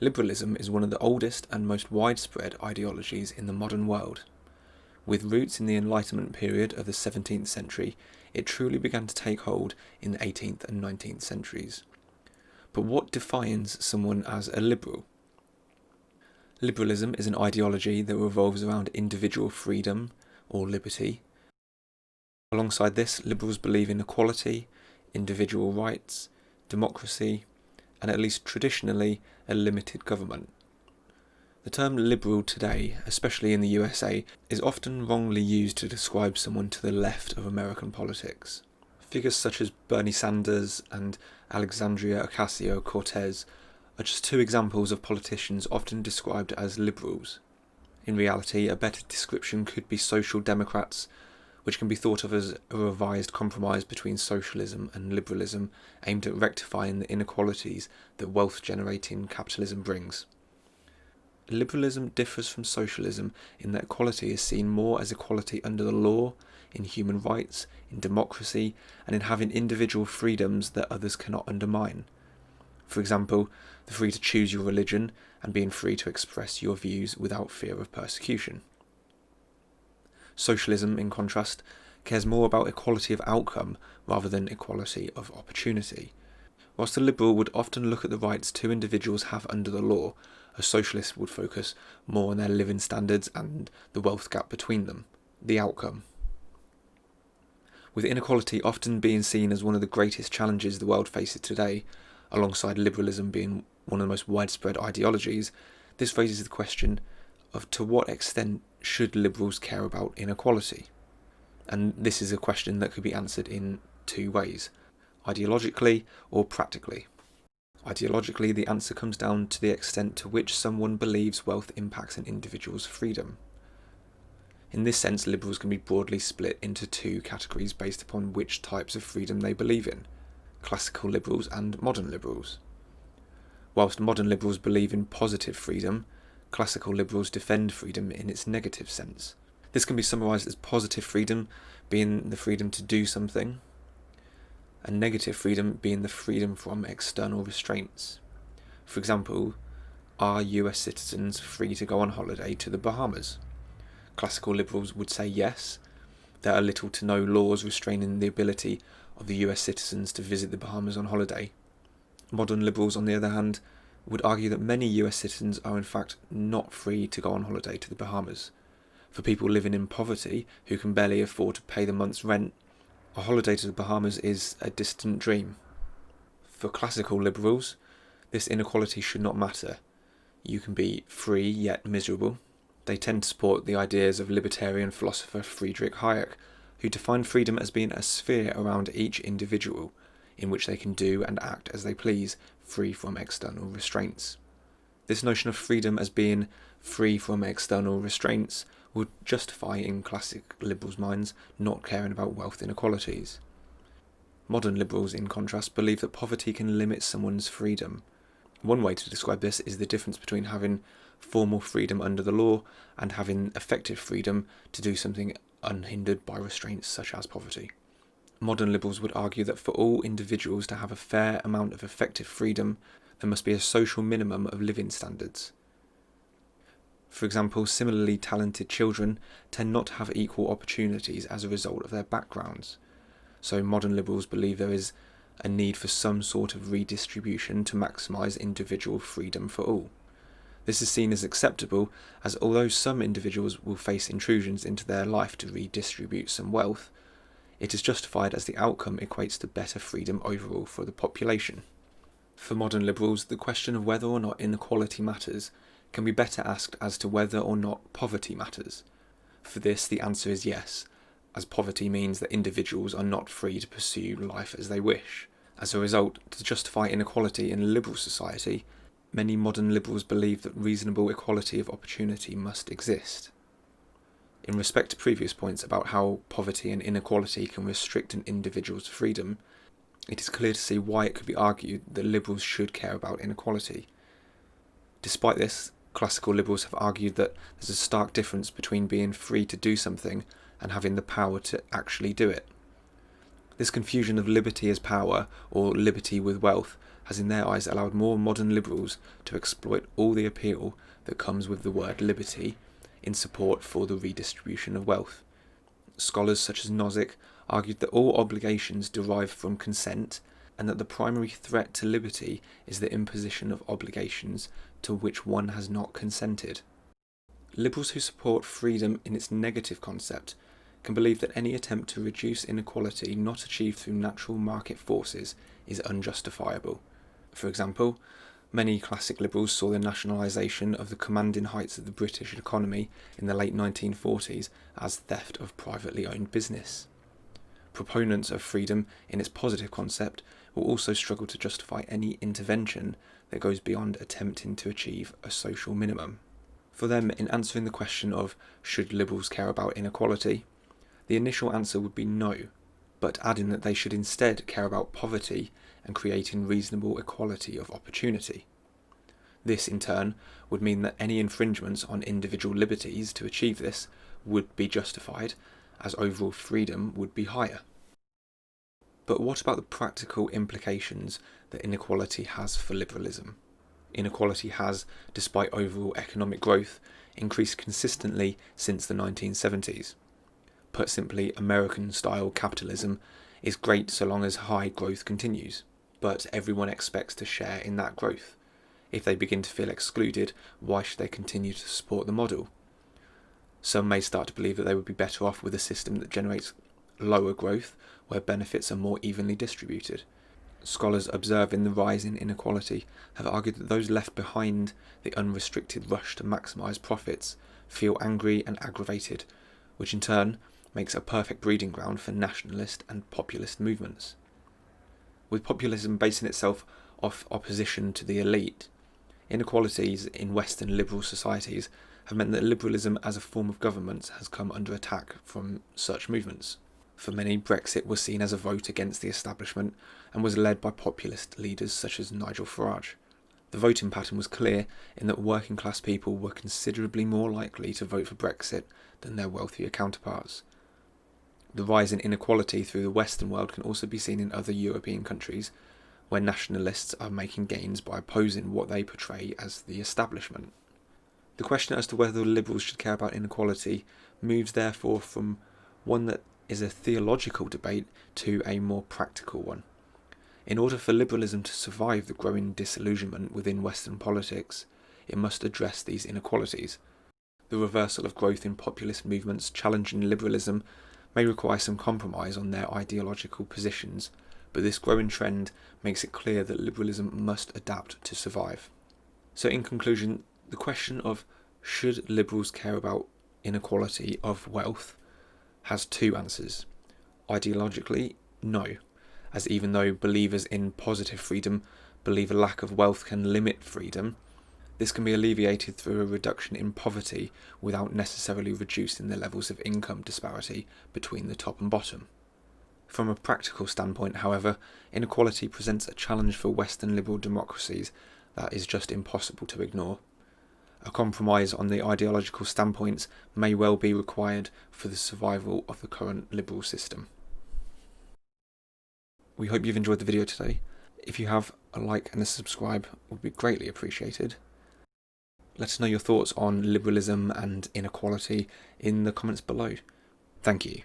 Liberalism is one of the oldest and most widespread ideologies in the modern world. With roots in the Enlightenment period of the 17th century, it truly began to take hold in the 18th and 19th centuries. But what defines someone as a liberal? Liberalism is an ideology that revolves around individual freedom, or liberty. Alongside this, liberals believe in equality, individual rights, democracy, and at least traditionally, a limited government. The term liberal today, especially in the USA, is often wrongly used to describe someone to the left of American politics. Figures such as Bernie Sanders and Alexandria Ocasio-Cortez are just two examples of politicians often described as liberals. In reality, a better description could be social democrats, which can be thought of as a revised compromise between socialism and liberalism aimed at rectifying the inequalities that wealth-generating capitalism brings. Liberalism differs from socialism in that equality is seen more as equality under the law, in human rights, in democracy, and in having individual freedoms that others cannot undermine. For example, the free to choose your religion and being free to express your views without fear of persecution. Socialism, in contrast, cares more about equality of outcome rather than equality of opportunity. Whilst a liberal would often look at the rights two individuals have under the law, a socialist would focus more on their living standards and the wealth gap between them, the outcome. With inequality often being seen as one of the greatest challenges the world faces today, alongside liberalism being one of the most widespread ideologies, this raises the question of to what extent should liberals care about inequality? And this is a question that could be answered in two ways, ideologically or practically. Ideologically, the answer comes down to the extent to which someone believes wealth impacts an individual's freedom. In this sense, liberals can be broadly split into two categories based upon which types of freedom they believe in, classical liberals and modern liberals. Whilst modern liberals believe in positive freedom, classical liberals defend freedom in its negative sense. This can be summarised as positive freedom being the freedom to do something, and negative freedom being the freedom from external restraints. For example, are US citizens free to go on holiday to the Bahamas? Classical liberals would say yes. There are little to no laws restraining the ability of the US citizens to visit the Bahamas on holiday. Modern liberals, on the other hand, would argue that many US citizens are in fact not free to go on holiday to the Bahamas. For people living in poverty who can barely afford to pay the month's rent, a holiday to the Bahamas is a distant dream. For classical liberals, this inequality should not matter. You can be free yet miserable. They tend to support the ideas of libertarian philosopher Friedrich Hayek, who defined freedom as being a sphere around each individual, in which they can do and act as they please, free from external restraints. This notion of freedom as being free from external restraints would justify in classic liberals' minds not caring about wealth inequalities. Modern liberals, in contrast, believe that poverty can limit someone's freedom. One way to describe this is the difference between having formal freedom under the law and having effective freedom to do something unhindered by restraints such as poverty. Modern liberals would argue that for all individuals to have a fair amount of effective freedom, there must be a social minimum of living standards. For example, similarly talented children tend not to have equal opportunities as a result of their backgrounds. So modern liberals believe there is a need for some sort of redistribution to maximise individual freedom for all. This is seen as acceptable, as although some individuals will face intrusions into their life to redistribute some wealth, it is justified as the outcome equates to better freedom overall for the population. For modern liberals, the question of whether or not inequality matters can be better asked as to whether or not poverty matters. For this, the answer is yes, as poverty means that individuals are not free to pursue life as they wish. As a result, to justify inequality in a liberal society, many modern liberals believe that reasonable equality of opportunity must exist. In respect to previous points about how poverty and inequality can restrict an individual's freedom, it is clear to see why it could be argued that liberals should care about inequality. Despite this, classical liberals have argued that there's a stark difference between being free to do something and having the power to actually do it. This confusion of liberty as power, or liberty with wealth, has in their eyes allowed more modern liberals to exploit all the appeal that comes with the word liberty in support for the redistribution of wealth. Scholars such as Nozick argued that all obligations derive from consent, and that the primary threat to liberty is the imposition of obligations to which one has not consented. Liberals who support freedom in its negative concept can believe that any attempt to reduce inequality not achieved through natural market forces is unjustifiable. For example, many classic liberals saw the nationalisation of the commanding heights of the British economy in the late 1940s as theft of privately owned business. Proponents of freedom in its positive concept will also struggle to justify any intervention that goes beyond attempting to achieve a social minimum. For them, in answering the question of should liberals care about inequality, the initial answer would be no, but adding that they should instead care about poverty and creating reasonable equality of opportunity. This, in turn, would mean that any infringements on individual liberties to achieve this would be justified, as overall freedom would be higher. But what about the practical implications that inequality has for liberalism? Inequality has, despite overall economic growth, increased consistently since the 1970s. Put simply, American-style capitalism is great so long as high growth continues, but everyone expects to share in that growth. If they begin to feel excluded, why should they continue to support the model? Some may start to believe that they would be better off with a system that generates lower growth, where benefits are more evenly distributed. Scholars observing the rise in inequality have argued that those left behind the unrestricted rush to maximise profits feel angry and aggravated, which in turn makes a perfect breeding ground for nationalist and populist movements. With populism basing itself off opposition to the elite, inequalities in Western liberal societies have meant that liberalism as a form of government has come under attack from such movements. For many, Brexit was seen as a vote against the establishment and was led by populist leaders such as Nigel Farage. The voting pattern was clear in that working class people were considerably more likely to vote for Brexit than their wealthier counterparts. The rise in inequality through the Western world can also be seen in other European countries, where nationalists are making gains by opposing what they portray as the establishment. The question as to whether liberals should care about inequality moves therefore from one that is a theological debate to a more practical one. In order for liberalism to survive the growing disillusionment within Western politics, it must address these inequalities. The reversal of growth in populist movements challenging liberalism may require some compromise on their ideological positions, but this growing trend makes it clear that liberalism must adapt to survive. So in conclusion, the question of should liberals care about inequality of wealth has two answers. Ideologically, no, as even though believers in positive freedom believe a lack of wealth can limit freedom, this can be alleviated through a reduction in poverty without necessarily reducing the levels of income disparity between the top and bottom. From a practical standpoint, however, inequality presents a challenge for Western liberal democracies that is just impossible to ignore. A compromise on the ideological standpoints may well be required for the survival of the current liberal system. We hope you've enjoyed the video today. If you have, a like and a subscribe would be greatly appreciated. Let us know your thoughts on liberalism and inequality in the comments below. Thank you.